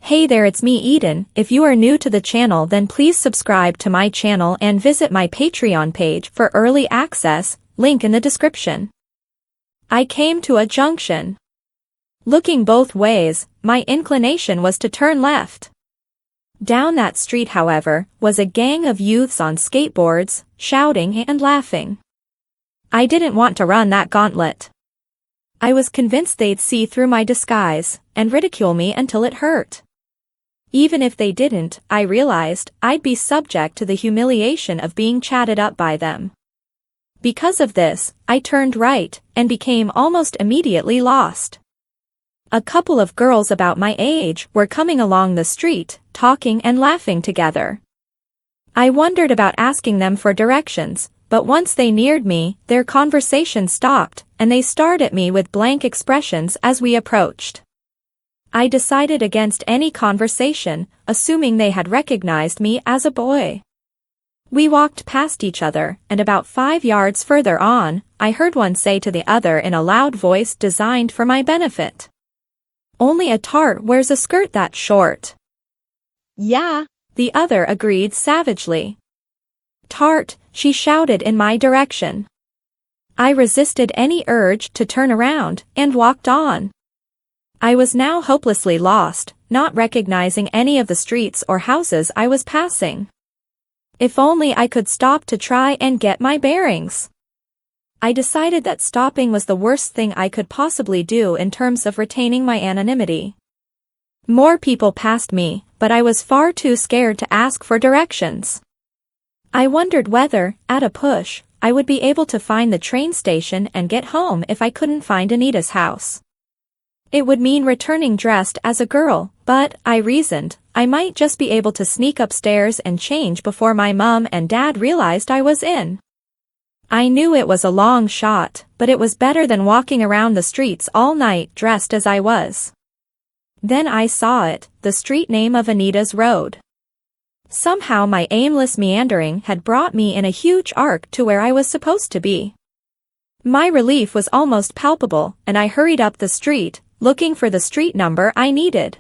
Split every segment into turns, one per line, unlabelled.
Hey there, it's me Eden. If you are new to the channel, then please subscribe to my channel and visit my Patreon page for early access, link in the description. I came to a junction. Looking both ways, my inclination was to turn left. Down that street, however, was a gang of youths on skateboards, shouting and laughing. I didn't want to run that gauntlet. I was convinced they'd see through my disguise and ridicule me until it hurt. Even if they didn't, I realized I'd be subject to the humiliation of being chatted up by them. Because of this, I turned right and became almost immediately lost. A couple of girls about my age were coming along the street, talking and laughing together. I wondered about asking them for directions, but once they neared me, their conversation stopped, and they stared at me with blank expressions as we approached. I decided against any conversation, assuming they had recognized me as a boy. We walked past each other, and about 5 yards further on, I heard one say to the other in a loud voice designed for my benefit. "Only a tart wears a skirt that short." "Yeah," the other agreed savagely. "Tart," she shouted in my direction. I resisted any urge to turn around and walked on. I was now hopelessly lost, not recognizing any of the streets or houses I was passing. If only I could stop to try and get my bearings. I decided that stopping was the worst thing I could possibly do in terms of retaining my anonymity. More people passed me, but I was far too scared to ask for directions. I wondered whether, at a push, I would be able to find the train station and get home if I couldn't find Anita's house. It would mean returning dressed as a girl, but, I reasoned, I might just be able to sneak upstairs and change before my mom and dad realized I was in. I knew it was a long shot, but it was better than walking around the streets all night dressed as I was. Then I saw it, the street name of Anita's road. Somehow my aimless meandering had brought me in a huge arc to where I was supposed to be. My relief was almost palpable, and I hurried up the street, looking for the street number I needed.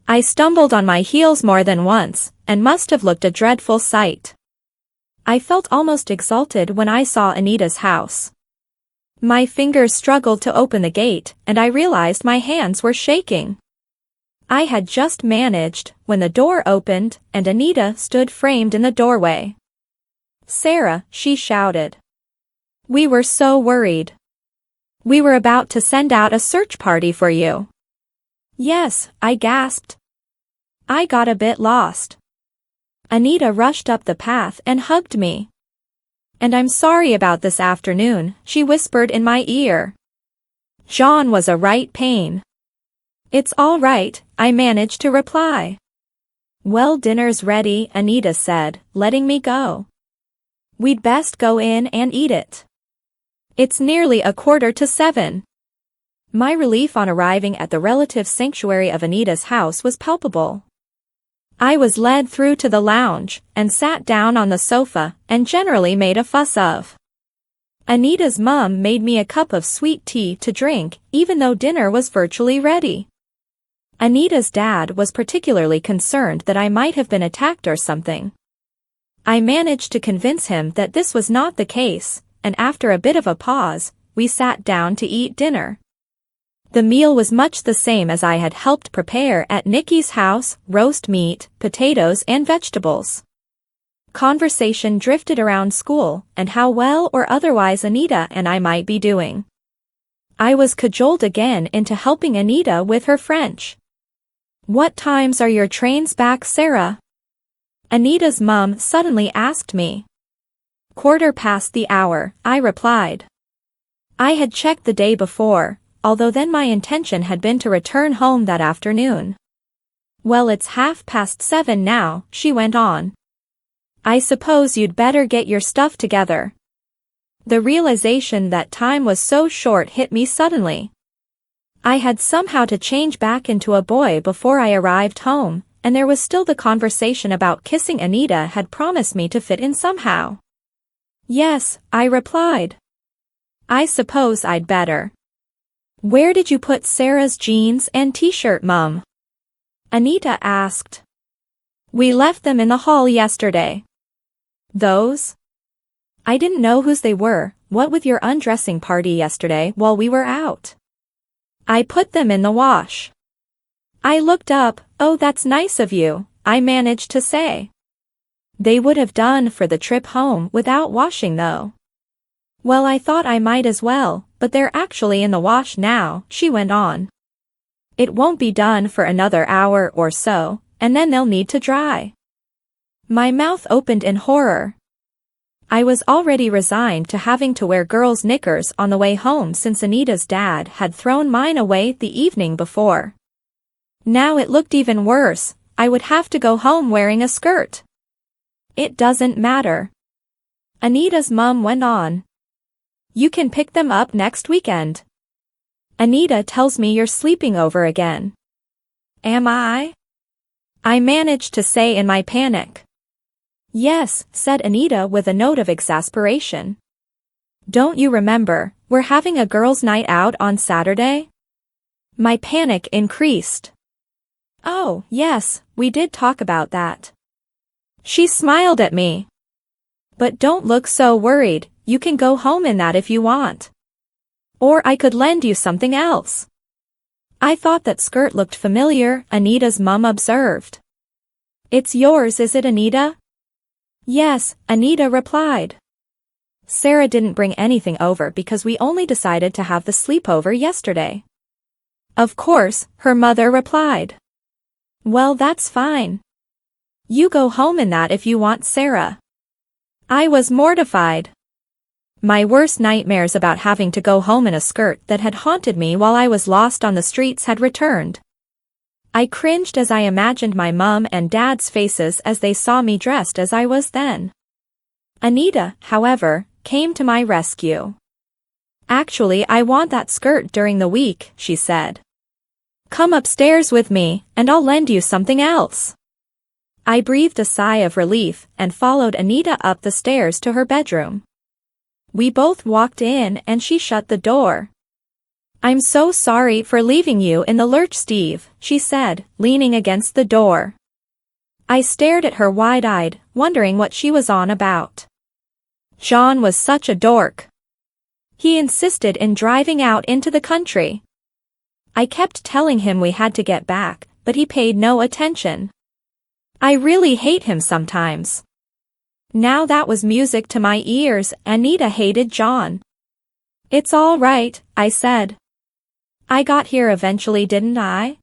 I stumbled on my heels more than once, and must have looked a dreadful sight. I felt almost exalted when I saw Anita's house. My fingers struggled to open the gate, and I realized my hands were shaking. I had just managed, when the door opened, and Anita stood framed in the doorway. "Sarah," she shouted. "We were so worried. We were about to send out a search party for you." "Yes," I gasped. I got a bit lost. Anita rushed up the path and hugged me. "And I'm sorry about this afternoon," she whispered in my ear. "John was a right pain." "It's all right," I managed to reply. "Well, dinner's ready," Anita said, letting me go. "We'd best go in and eat it. It's nearly 6:45. My relief on arriving at the relative sanctuary of Anita's house was palpable. I was led through to the lounge, and sat down on the sofa, and generally made a fuss of. Anita's mom made me a cup of sweet tea to drink, even though dinner was virtually ready. Anita's dad was particularly concerned that I might have been attacked or something. I managed to convince him that this was not the case, and after a bit of a pause, we sat down to eat dinner. The meal was much the same as I had helped prepare at Nikki's house: roast meat, potatoes and vegetables. Conversation drifted around school, and how well or otherwise Anita and I might be doing. I was cajoled again into helping Anita with her French. "What times are your trains back, Sarah?" Anita's mom suddenly asked me. "1/4 the hour," I replied. I had checked the day before, although then my intention had been to return home that afternoon. "Well, it's 7:30 now," she went on. "I suppose you'd better get your stuff together." The realization that time was so short hit me suddenly. I had somehow to change back into a boy before I arrived home, and there was still the conversation about kissing Anita had promised me to fit in somehow. "Yes," I replied. "I suppose I'd better." "Where did you put Sarah's jeans and t-shirt, Mum?" Anita asked. We left them in the hall yesterday. Those? I didn't know whose they were, what with your undressing party yesterday while we were out. I put them in the wash. I looked up. Oh, that's nice of you, I managed to say. They would have done for the trip home without washing though. Well, I thought I might as well, but they're actually in the wash now, she went on. It won't be done for another hour or so, and then they'll need to dry. My mouth opened in horror. I was already resigned to having to wear girls' knickers on the way home since Anita's dad had thrown mine away the evening before. Now it looked even worse, I would have to go home wearing a skirt. It doesn't matter. Anita's mom went on. You can pick them up next weekend. Anita tells me you're sleeping over again. Am I? I managed to say in my panic. Yes, said Anita with a note of exasperation. Don't you remember, we're having a girls' night out on Saturday? My panic increased. Oh, yes, we did talk about that. She smiled at me. But don't look so worried, you can go home in that if you want. Or I could lend you something else. I thought that skirt looked familiar, Anita's mum observed. It's yours, is it, Anita? Yes, Anita replied. Sarah didn't bring anything over because we only decided to have the sleepover yesterday. Of course, her mother replied. Well, that's fine. You go home in that if you want, Sarah. I was mortified. My worst nightmares about having to go home in a skirt that had haunted me while I was lost on the streets had returned. I cringed as I imagined my mum and dad's faces as they saw me dressed as I was then. Anita, however, came to my rescue. Actually, I want that skirt during the week, she said. Come upstairs with me, and I'll lend you something else. I breathed a sigh of relief and followed Anita up the stairs to her bedroom. We both walked in and she shut the door. I'm so sorry for leaving you in the lurch, Steve, she said, leaning against the door. I stared at her wide-eyed, wondering what she was on about. John was such a dork. He insisted in driving out into the country. I kept telling him we had to get back, but he paid no attention. I really hate him sometimes. Now that was music to my ears. Anita hated John. It's all right, I said. I got here eventually, didn't I?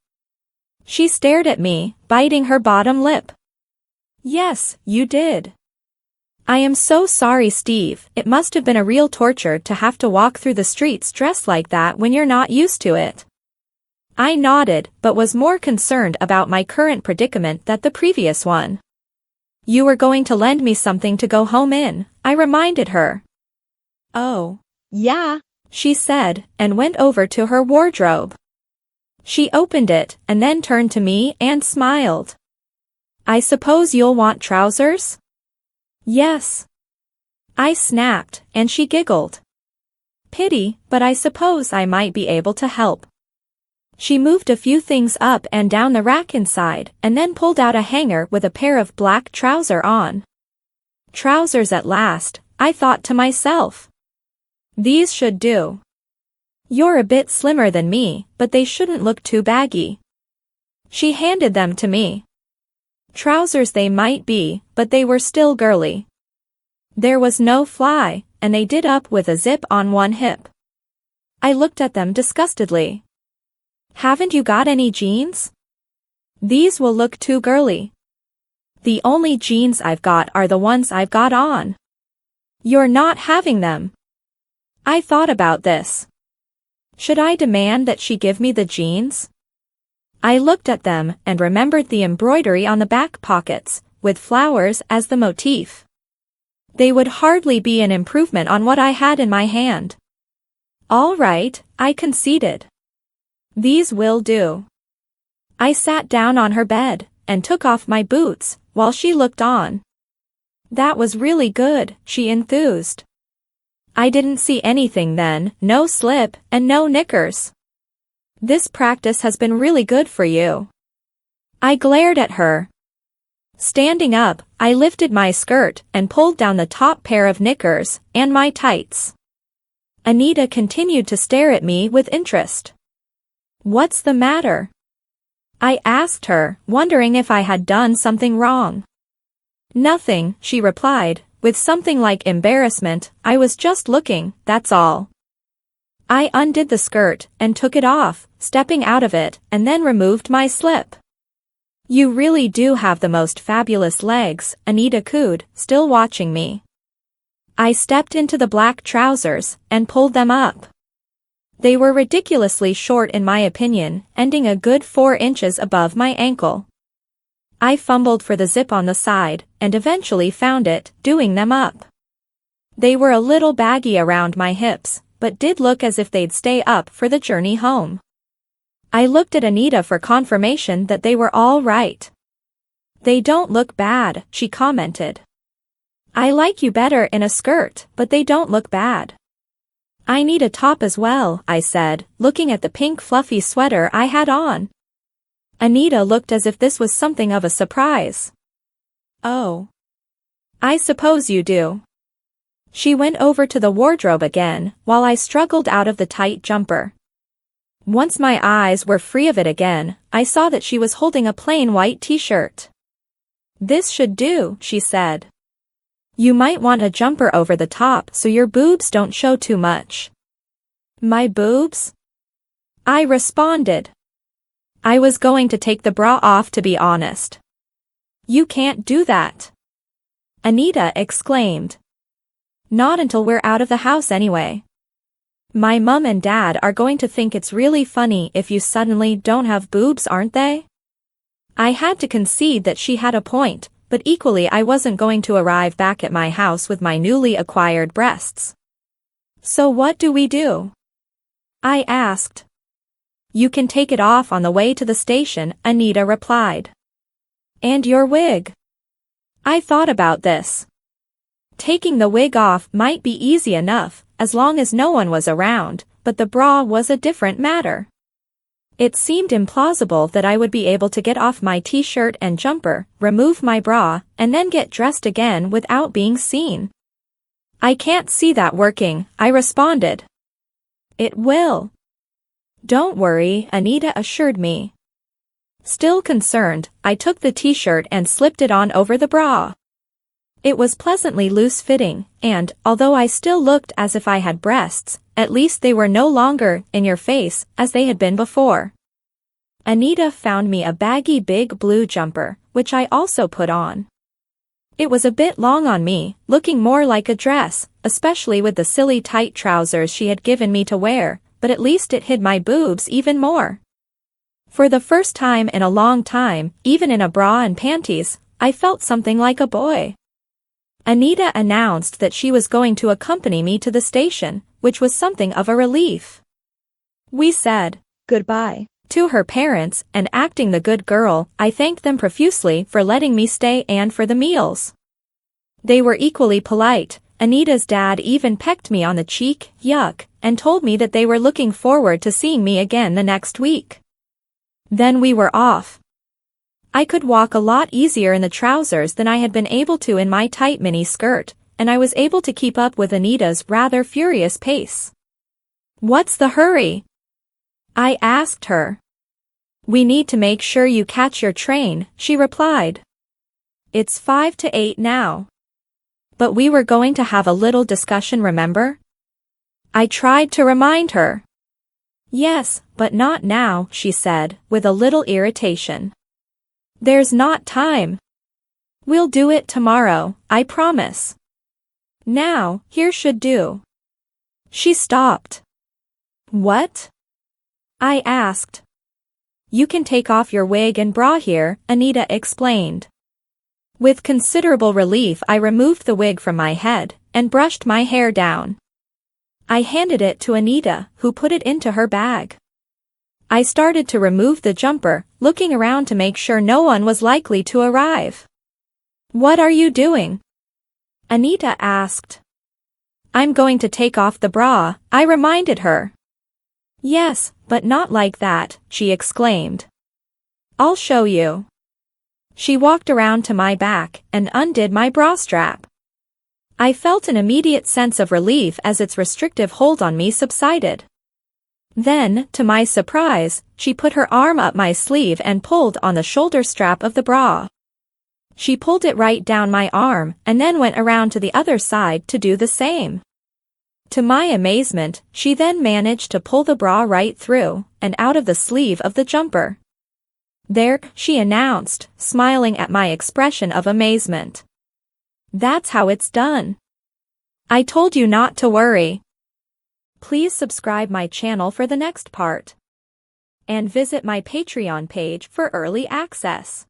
She stared at me, biting her bottom lip. Yes, you did. I am so sorry, Steve. It must have been a real torture to have to walk through the streets dressed like that when you're not used to it. I nodded, but was more concerned about my current predicament than the previous one. You were going to lend me something to go home in, I reminded her. Oh, yeah, she said, and went over to her wardrobe. She opened it, and then turned to me and smiled. I suppose you'll want trousers? Yes. I snapped, and she giggled. Pity, but I suppose I might be able to help. She moved a few things up and down the rack inside, and then pulled out a hanger with a pair of black trousers on. Trousers at last, I thought to myself. These should do. You're a bit slimmer than me, but they shouldn't look too baggy. She handed them to me. Trousers they might be, but they were still girly. There was no fly, and they did up with a zip on one hip. I looked at them disgustedly. Haven't you got any jeans? These will look too girly. The only jeans I've got are the ones I've got on. You're not having them. I thought about this. Should I demand that she give me the jeans? I looked at them and remembered the embroidery on the back pockets, with flowers as the motif. They would hardly be an improvement on what I had in my hand. All right, I conceded. These will do. I sat down on her bed, and took off my boots, while she looked on. That was really good, she enthused. I didn't see anything then, no slip, and no knickers. This practice has been really good for you. I glared at her. Standing up, I lifted my skirt and pulled down the top pair of knickers and my tights. Anita continued to stare at me with interest. "What's the matter?" I asked her, wondering if I had done something wrong. "Nothing," she replied, with something like embarrassment. "I was just looking, that's all." I undid the skirt and took it off, stepping out of it, and then removed my slip. "You really do have the most fabulous legs," Anita cooed, still watching me. I stepped into the black trousers and pulled them up. They were ridiculously short in my opinion, ending a good 4 inches above my ankle. I fumbled for the zip on the side, and eventually found it, doing them up. They were a little baggy around my hips, but did look as if they'd stay up for the journey home. I looked at Anita for confirmation that they were all right. "They don't look bad," she commented. "I like you better in a skirt, but they don't look bad." "I need a top as well," I said, looking at the pink fluffy sweater I had on. Anita looked as if this was something of a surprise. "Oh. I suppose you do." She went over to the wardrobe again, while I struggled out of the tight jumper. Once my eyes were free of it again, I saw that she was holding a plain white t-shirt. "This should do," she said. "You might want a jumper over the top so your boobs don't show too much." "My boobs?" I responded. I was going to take the bra off, to be honest. "You can't do that," Anita exclaimed. "Not until we're out of the house anyway. My mum and dad are going to think it's really funny if you suddenly don't have boobs, aren't they?" I had to concede that she had a point, but equally I wasn't going to arrive back at my house with my newly acquired breasts. "So what do we do?" I asked. "You can take it off on the way to the station," Anita replied. "And your wig?" I thought about this. Taking the wig off might be easy enough, as long as no one was around, but the bra was a different matter. It seemed implausible that I would be able to get off my t-shirt and jumper, remove my bra, and then get dressed again without being seen. "I can't see that working," I responded. "It will." "Don't worry," Anita assured me. Still concerned, I took the t-shirt and slipped it on over the bra. It was pleasantly loose-fitting, and, although I still looked as if I had breasts, at least they were no longer in your face, as they had been before. Anita found me a baggy big blue jumper, which I also put on. It was a bit long on me, looking more like a dress, especially with the silly tight trousers she had given me to wear, but at least it hid my boobs even more. For the first time in a long time, even in a bra and panties, I felt something like a boy. Anita announced that she was going to accompany me to the station, which was something of a relief. We said goodbye to her parents, and acting the good girl, I thanked them profusely for letting me stay and for the meals. They were equally polite. Anita's dad even pecked me on the cheek, yuck, and told me that they were looking forward to seeing me again the next week. Then we were off. I could walk a lot easier in the trousers than I had been able to in my tight mini skirt, and I was able to keep up with Anita's rather furious pace. "What's the hurry?" I asked her. "We need to make sure you catch your train," she replied. "It's 5 to 8 now." "But we were going to have a little discussion, remember?" I tried to remind her. "Yes, but not now," she said, with a little irritation. "There's not time. We'll do it tomorrow, I promise. Now, here should do." She stopped. "What?" I asked. "You can take off your wig and bra here," Anita explained. With considerable relief, I removed the wig from my head and brushed my hair down. I handed it to Anita, who put it into her bag. I started to remove the jumper, looking around to make sure no one was likely to arrive. "What are you doing?" Anita asked. "I'm going to take off the bra," I reminded her. "Yes, but not like that," she exclaimed. "I'll show you." She walked around to my back and undid my bra strap. I felt an immediate sense of relief as its restrictive hold on me subsided. Then, to my surprise, she put her arm up my sleeve and pulled on the shoulder strap of the bra. She pulled it right down my arm and then went around to the other side to do the same. To my amazement, she then managed to pull the bra right through and out of the sleeve of the jumper. "There," she announced, smiling at my expression of amazement. "That's how it's done. I told you not to worry." Please subscribe my channel for the next part. And visit my Patreon page for early access.